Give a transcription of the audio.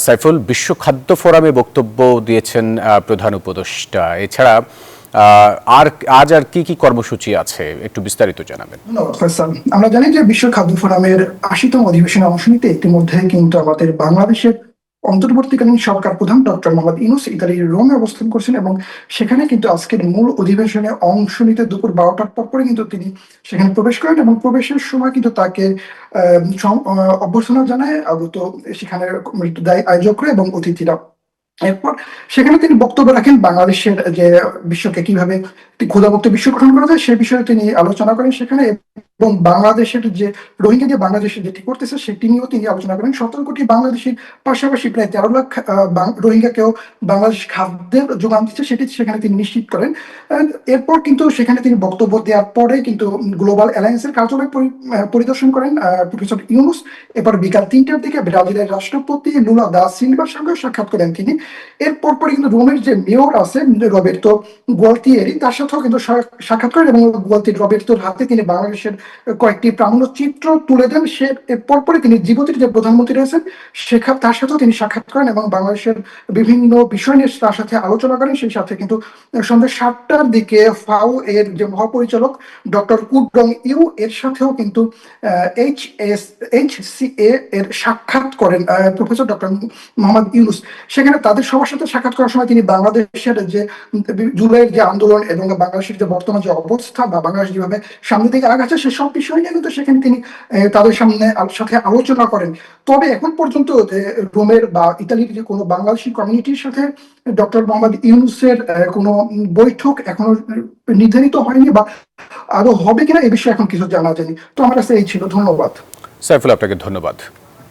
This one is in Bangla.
সাইফুল, বিশ্ব খাদ্য ফোরামে বক্তব্য দিয়েছেন প্রধান উপদেষ্টা। এছাড়া আজ আর কি কি কর্মসূচি আছে, একটু বিস্তারিত জানাবেন। আমরা জানি যে বিশ্ব খাদ্য ফোরামের ৮০তম অধিবেশনে অংশ নিতে ইতিমধ্যে কিন্তু আমাদের বাংলাদেশের অন্তর্বর্তীকালীন সরকার প্রধান ডক্টর মোহাম্মদ ইউনূস ইতালির রোমে অবস্থান করছেন এবং সেখানে কিন্তু আজকের মূল অধিবেশনে অংশ নিতে দুপুর ১২টার পরে কিন্তু তিনি সেখানে প্রবেশ করেন এবং প্রবেশের সময় কিন্তু তাকে অভ্যর্থনা জানায় আগত সেখানে আয়োজকরা এবং অতিথিরা। এরপর সেখানে তিনি বক্তব্য রাখেন বাংলাদেশের যে বিশ্বকে কিভাবে ক্ষুধামুক্ত বিশ্ব গঠন করা যায় সে বিষয়ে তিনি আলোচনা করেন সেখানে, এবং বাংলাদেশের যে রোহিঙ্গা যে বাংলাদেশে যেটি করতেছে সেটি নিয়েও তিনি আলোচনা করেন। ১৭ কোটি বাংলাদেশের পাশাপাশি প্রায় ১৩ লাখ রোহিঙ্গাকেও বাংলাদেশ খাদ্যের যোগান দিচ্ছে সেটি সেখানে তিনি নিশ্চিত করেন। এরপর কিন্তু সেখানে তিনি বক্তব্য দেওয়ার পরে কিন্তু গ্লোবাল অ্যালায়েন্সের কার্যালয় পরিদর্শন করেন প্রফেসর ইউনূস। এরপর বিকাল ৩টার দিকে ব্রাজিলের রাষ্ট্রপতি লুলা দা সিলভার সঙ্গে সাক্ষাৎ করেন তিনি। এর পরপরই কিন্তু রোমের যে মেয়র আছে রবের্তো গুয়ালতিয়েরি তার সাথেও কিন্তু সাক্ষাৎ করেন এবং রবের্তোর হাতে তিনি বাংলাদেশের কয়েকটি প্রামাণ্যচিত্র তুলে দেন। সে এর পরপরই তিনি জিবুতির যে প্রধানমন্ত্রী রয়েছেন তার সাথেও তিনি সাক্ষাৎ করেন এবং বাংলাদেশের বিভিন্ন বিষয় নিয়ে তার সাথে আলোচনা করেন। সেই সাথে কিন্তু সন্ধ্যা ৭টার দিকে ফাও এর যে মহাপরিচালক ডক্টর কুডং ইউ এর সাথেও কিন্তু HCA এর সাক্ষাৎ করেন প্রফেসর ডক্টর মোহাম্মদ ইউনূস। সেখানে তাদের সবার সাথে সাক্ষাৎ করার সময় তিনি বাংলাদেশের যে জুলাইয়ের যে আন্দোলন এবং বাংলাদেশের যে বর্তমান যে অবস্থা বা বাংলাদেশ যেভাবে সামনের দিকে আগাচ্ছে সেসব বিষয় নিয়ে কিন্তু সেখানে তিনি তাদের সাথে আলোচনা করেন। তবে এখন পর্যন্ত যে রোমের বা ইতালির যে কোনো বাংলাদেশি কমিউনিটির সাথে ডক্টর মোহাম্মদ ইউনূসের কোনো বৈঠক এখনো নির্ধারিত হয়নি বা আদৌ হবে কিনা এ বিষয়ে এখন কিছু জানা যায়নি। তো আমার কাছে এই ছিল। ধন্যবাদ সাইফুল, আপনাকে ধন্যবাদ।